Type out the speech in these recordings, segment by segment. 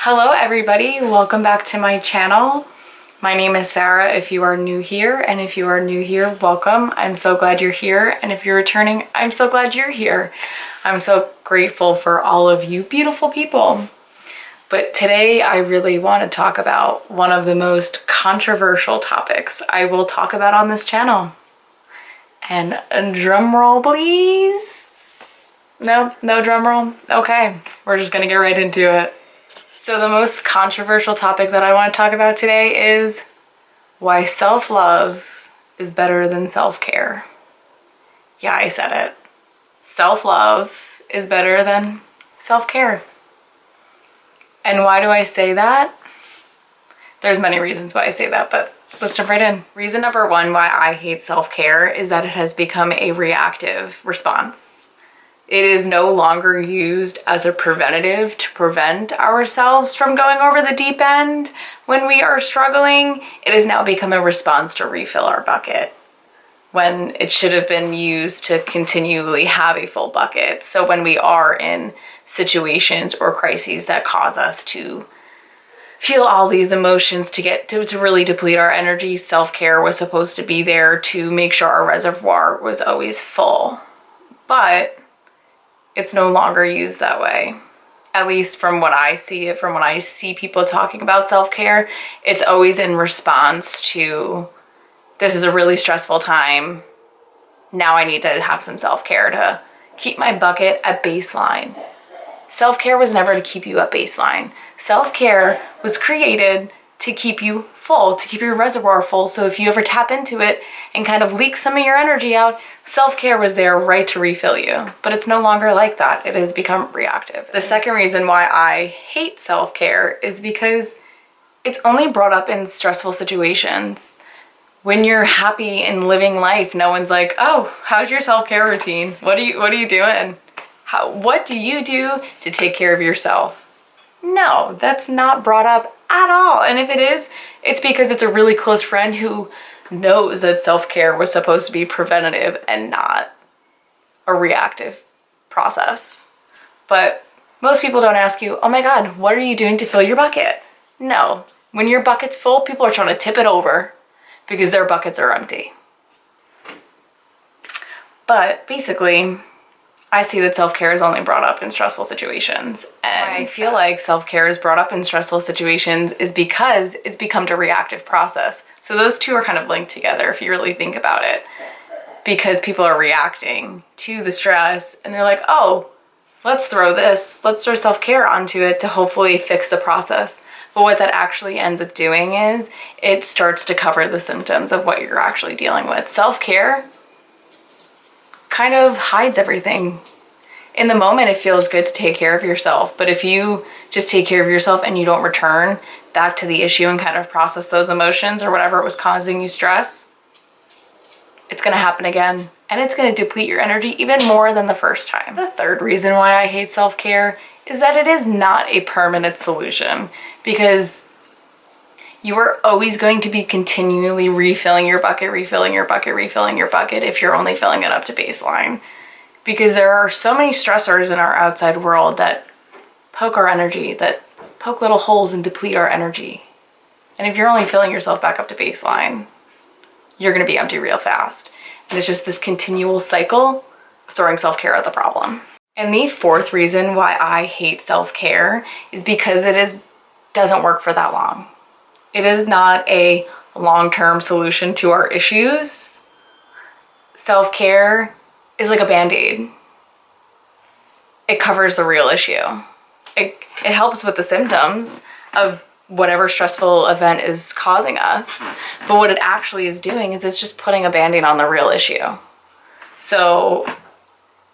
Hello everybody, welcome back to my channel. My name is Sarah if you are new here, and if you are new here, welcome. I'm so glad you're here, and if you're returning, I'm so glad you're here. I'm so grateful for all of you beautiful people. But today I really want to talk about one of the most controversial topics I will talk about on this channel. And drum roll please. No drum roll? Okay, we're just gonna get right into it. So the most controversial topic that I want to talk about today is why self-love is better than self-care. Yeah, I said it. Self-love is better than self-care. And why do I say that? There's many reasons why I say that, but let's jump right in. Reason number one why I hate self-care is that it has become a reactive response. It is no longer used as a preventative to prevent ourselves from going over the deep end when we are struggling. It has now become a response to refill our bucket when it should have been used to continually have a full bucket. So when we are in situations or crises that cause us to feel all these emotions to really deplete our energy, self-care was supposed to be there to make sure our reservoir was always full. But it's no longer used that way. At least from what I see it, from when I see people talking about self-care, it's always in response to, this is a really stressful time. Now I need to have some self-care to keep my bucket at baseline. Self-care was never to keep you at baseline. Self-care was created to keep you full, to keep your reservoir full. So if you ever tap into it and kind of leak some of your energy out, self-care was there right to refill you. But it's no longer like that. It has become reactive. The second reason why I hate self-care is because it's only brought up in stressful situations. When you're happy and living life, no one's like, oh, how's your self-care routine? What are you doing? What do you do to take care of yourself? No, that's not brought up at all. And if it is, it's because it's a really close friend who knows that self-care was supposed to be preventative and not a reactive process. But most people don't ask you, oh my God, what are you doing to fill your bucket? No, when your bucket's full, people are trying to tip it over because their buckets are empty. But basically, I see that self-care is only brought up in stressful situations. And I feel like self-care is brought up in stressful situations is because it's become a reactive process. So those two are kind of linked together if you really think about it. Because people are reacting to the stress and they're like, oh, let's throw self-care onto it to hopefully fix the process. But what that actually ends up doing is it starts to cover the symptoms of what you're actually dealing with. Self-care kind of hides everything. In the moment, it feels good to take care of yourself, but if you just take care of yourself and you don't return back to the issue and kind of process those emotions or whatever it was causing you stress, it's going to happen again, and it's going to deplete your energy even more than the first time. The third reason why I hate self-care is that it is not a permanent solution, because you are always going to be continually refilling your bucket if you're only filling it up to baseline. Because there are so many stressors in our outside world that poke our energy, that poke little holes and deplete our energy. And if you're only filling yourself back up to baseline, you're gonna be empty real fast. And it's just this continual cycle of throwing self-care at the problem. And the fourth reason why I hate self-care is because it doesn't work for that long. It is not a long-term solution to our issues. Self-care is like a Band-Aid. It covers the real issue. It helps with the symptoms of whatever stressful event is causing us. But what it actually is doing is it's just putting a Band-Aid on the real issue. So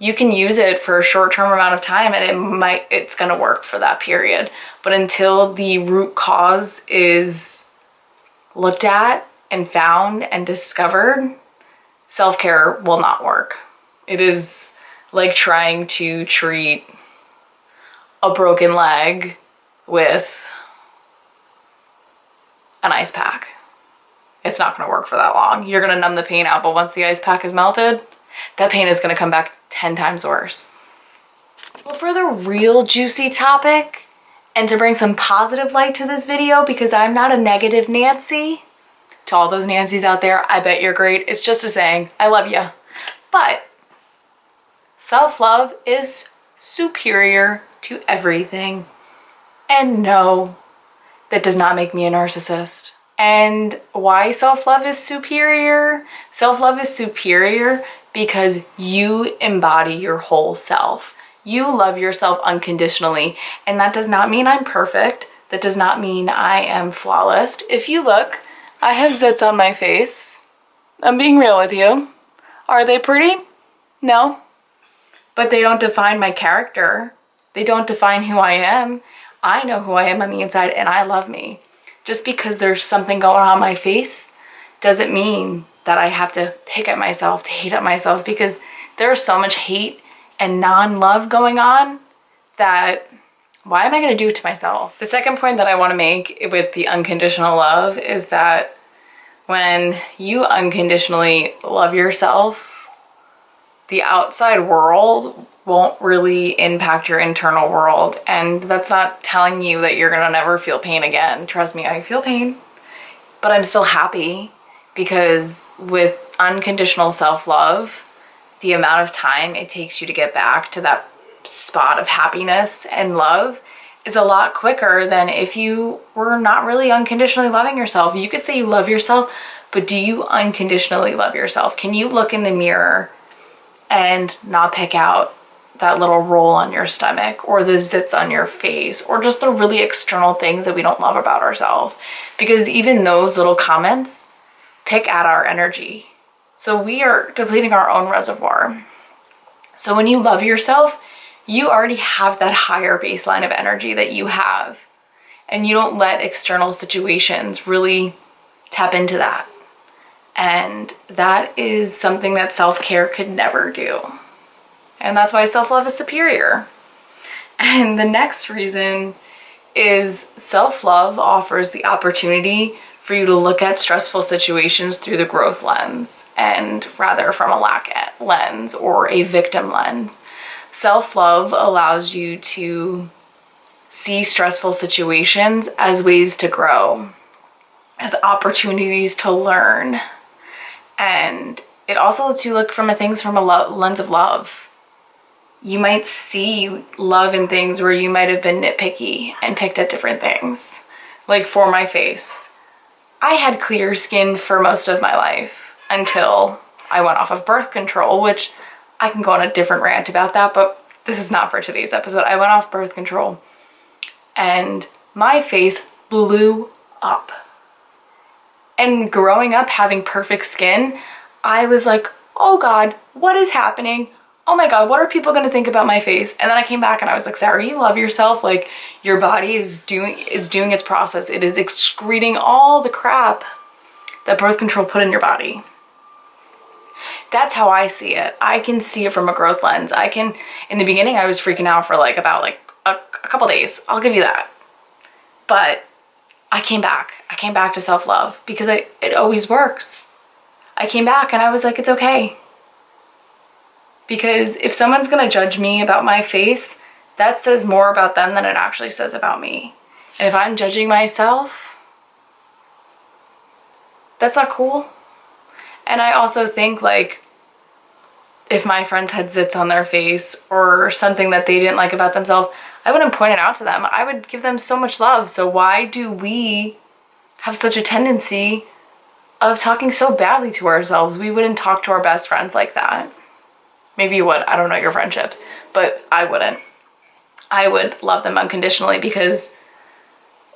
you can use it for a short-term amount of time and it's gonna work for that period. But until the root cause is looked at and found and discovered, self-care will not work. It is like trying to treat a broken leg with an ice pack. It's not gonna work for that long. You're gonna numb the pain out, but once the ice pack is melted, that pain is gonna come back 10 times worse. Well, for the real juicy topic, and to bring some positive light to this video, because I'm not a negative Nancy. To all those Nancys out there, I bet you're great. It's just a saying, I love you. But self-love is superior to everything. And no, that does not make me a narcissist. And why self-love is superior? Self-love is superior because you embody your whole self. You love yourself unconditionally. And that does not mean I'm perfect. That does not mean I am flawless. If you look, I have zits on my face. I'm being real with you. Are they pretty? No. But they don't define my character. They don't define who I am. I know who I am on the inside, and I love me. Just because there's something going on my face doesn't mean that I have to pick at myself, to hate at myself, because there's so much hate and non-love going on that why am I going to do it to myself? The second point that I want to make with the unconditional love is that when you unconditionally love yourself, the outside world won't really impact your internal world. And that's not telling you that you're gonna never feel pain again. Trust me, I feel pain, but I'm still happy, because with unconditional self-love, the amount of time it takes you to get back to that spot of happiness and love is a lot quicker than if you were not really unconditionally loving yourself. You could say you love yourself, but do you unconditionally love yourself? Can you look in the mirror and not pick out that little roll on your stomach or the zits on your face or just the really external things that we don't love about ourselves? Because even those little comments pick at our energy. So we are depleting our own reservoir. So when you love yourself, you already have that higher baseline of energy that you have, and you don't let external situations really tap into that. And that is something that self-care could never do. And that's why self-love is superior. And the next reason is self-love offers the opportunity for you to look at stressful situations through the growth lens, and rather from a lack lens or a victim lens. Self-love allows you to see stressful situations as ways to grow, as opportunities to learn. And it also lets you look from things from a lens of love. You might see love in things where you might have been nitpicky and picked at different things. Like for my face, I had clear skin for most of my life until I went off of birth control, which I can go on a different rant about that, but this is not for today's episode. I went off birth control and my face blew up. And growing up having perfect skin, I was like, oh God, what is happening? Oh my God, what are people gonna think about my face? And then I came back and I was like, Sarah, you love yourself. Like, your body is doing its process. It is excreting all the crap that birth control put in your body. That's how I see it. I can see it from a growth lens. In the beginning, I was freaking out for about a couple days. I'll give you that. But I came back. I came back to self-love because it always works. I came back and I was like, it's okay. Because if someone's gonna judge me about my face, that says more about them than it actually says about me. And if I'm judging myself, that's not cool. And I also think, like, if my friends had zits on their face or something that they didn't like about themselves, I wouldn't point it out to them. I would give them so much love. So why do we have such a tendency of talking so badly to ourselves? We wouldn't talk to our best friends like that. Maybe you would. I don't know your friendships, but I wouldn't. I would love them unconditionally, because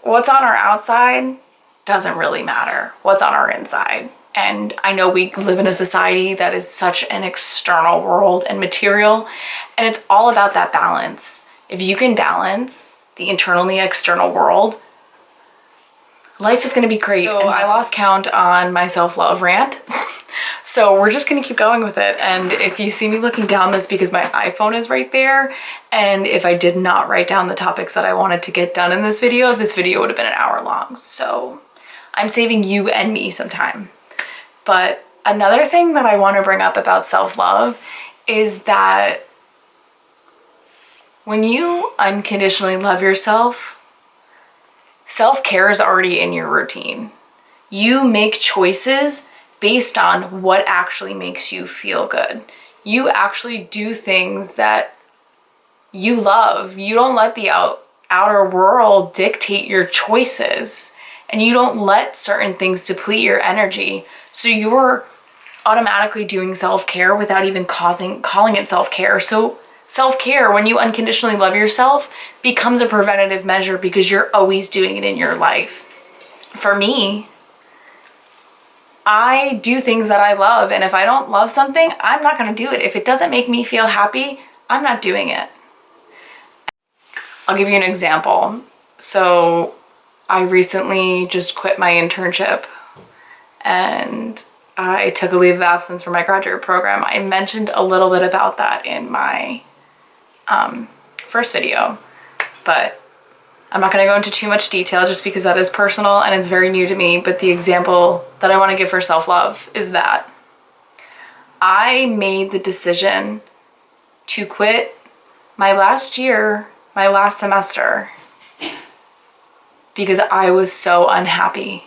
what's on our outside doesn't really matter. What's on our inside. And I know we live in a society that is such an external world and material, and it's all about that balance. If you can balance the internal and the external world, life is going to be great. So I lost count on my self-love rant. So we're just going to keep going with it. And if you see me looking down, that's because my iPhone is right there. And if I did not write down the topics that I wanted to get done in this video would have been an hour long. So I'm saving you and me some time. But another thing that I want to bring up about self-love is that when you unconditionally love yourself, Self-care is already in your routine. You make choices based on what actually makes you feel good. You actually do things that you love. You don't let the outer world dictate your choices, and you don't let certain things deplete your energy. So you're automatically doing self-care without even calling it self-care. So self-care, when you unconditionally love yourself, becomes a preventative measure because you're always doing it in your life. For me, I do things that I love, and if I don't love something, I'm not going to do it. If it doesn't make me feel happy, I'm not doing it. I'll give you an example. So I recently just quit my internship and I took a leave of absence for my graduate program. I mentioned a little bit about that in my first video, but I'm not going to go into too much detail just because that is personal and it's very new to me. But the example that I want to give for self-love is that I made the decision to quit my last year, my last semester, because I was so unhappy.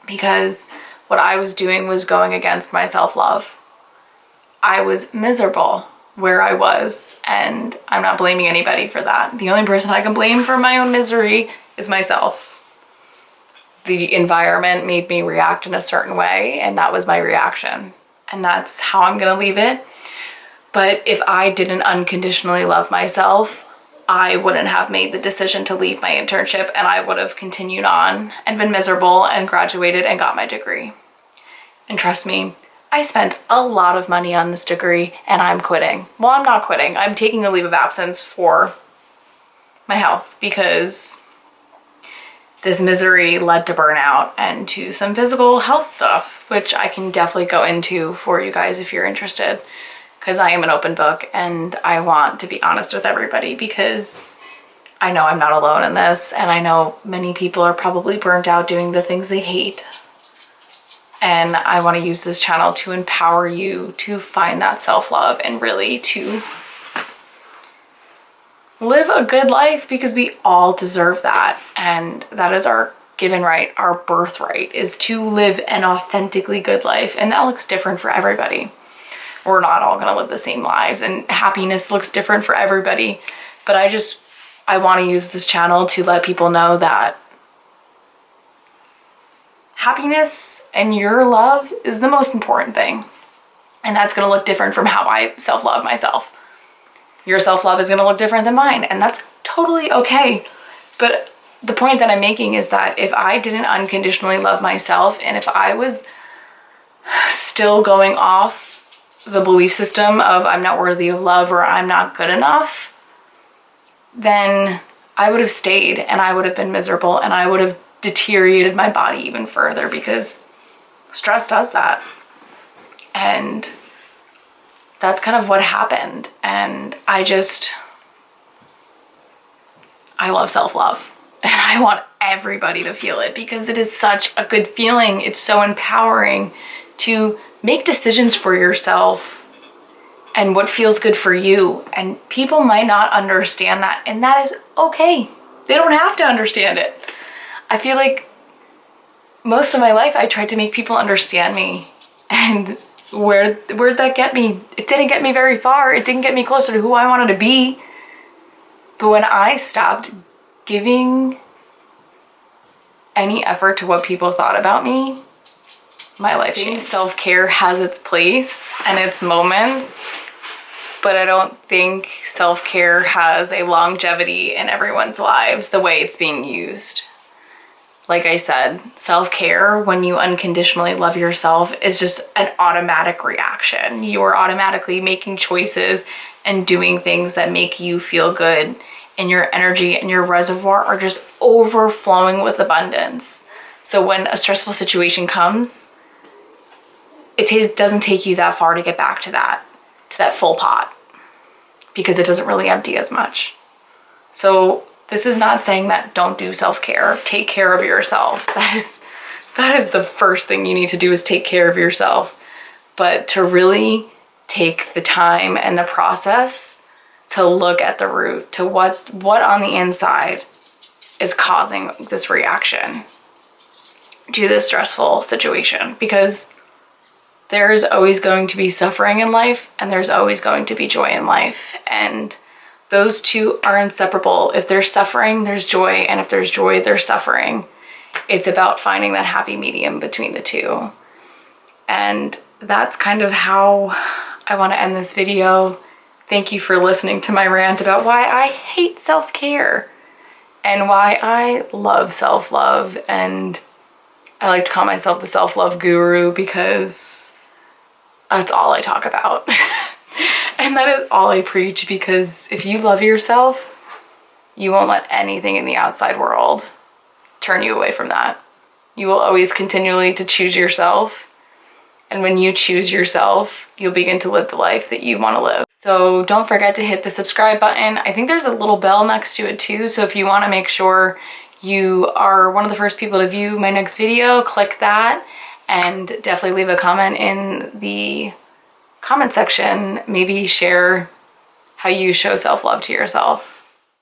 Because what I was doing was going against my self-love. I was miserable where I was, and I'm not blaming anybody for that. The only person I can blame for my own misery is myself. The environment made me react in a certain way, and that was my reaction. And that's how I'm gonna leave it. But if I didn't unconditionally love myself, I wouldn't have made the decision to leave my internship, and I would have continued on and been miserable and graduated and got my degree. And trust me, I spent a lot of money on this degree and I'm quitting. Well, I'm not quitting. I'm taking a leave of absence for my health because this misery led to burnout and to some physical health stuff, which I can definitely go into for you guys if you're interested, because I am an open book and I want to be honest with everybody because I know I'm not alone in this, and I know many people are probably burnt out doing the things they hate. And I want to use this channel to empower you to find that self-love and really to live a good life, because we all deserve that. And that is our given right, our birthright, is to live an authentically good life. And that looks different for everybody. We're not all going to live the same lives, and happiness looks different for everybody. But I want to use this channel to let people know that happiness and your love is the most important thing. And that's going to look different from how I self-love myself. Your self-love is going to look different than mine, and that's totally okay. But the point that I'm making is that if I didn't unconditionally love myself, and if I was still going off the belief system of I'm not worthy of love or I'm not good enough, then I would have stayed and I would have been miserable and I would have deteriorated my body even further, because stress does that. And that's kind of what happened. And I love self-love, and I want everybody to feel it because it is such a good feeling. It's so empowering to make decisions for yourself and what feels good for you. And people might not understand that, and that is okay. They don't have to understand it. I feel like most of my life I tried to make people understand me, and where'd that get me? It didn't get me very far. It didn't get me closer to who I wanted to be. But when I stopped giving any effort to what people thought about me, my life changed. Self-care has its place and its moments, but I don't think self-care has a longevity in everyone's lives the way it's being used. Like I said, self-care, when you unconditionally love yourself, is just an automatic reaction. You are automatically making choices and doing things that make you feel good, and your energy and your reservoir are just overflowing with abundance. So when a stressful situation comes, it doesn't take you that far to get back to that full pot, because it doesn't really empty as much. So this is not saying that don't do self-care. Take care of yourself. That is the first thing you need to do, is take care of yourself. But to really take the time and the process to look at the root, to what on the inside is causing this reaction to this stressful situation, because there's always going to be suffering in life and there's always going to be joy in life, and those two are inseparable. If there's suffering, there's joy, and if there's joy, there's suffering. It's about finding that happy medium between the two. And that's kind of how I want to end this video. Thank you for listening to my rant about why I hate self-care and why I love self-love. And I like to call myself the self-love guru because that's all I talk about. And that is all I preach, because if you love yourself, you won't let anything in the outside world turn you away from that. You will always continually to choose yourself. And when you choose yourself, you'll begin to live the life that you want to live. So don't forget to hit the subscribe button. I think there's a little bell next to it too. So if you want to make sure you are one of the first people to view my next video, click that, and definitely leave a comment in the comment section. Maybe share how you show self-love to yourself.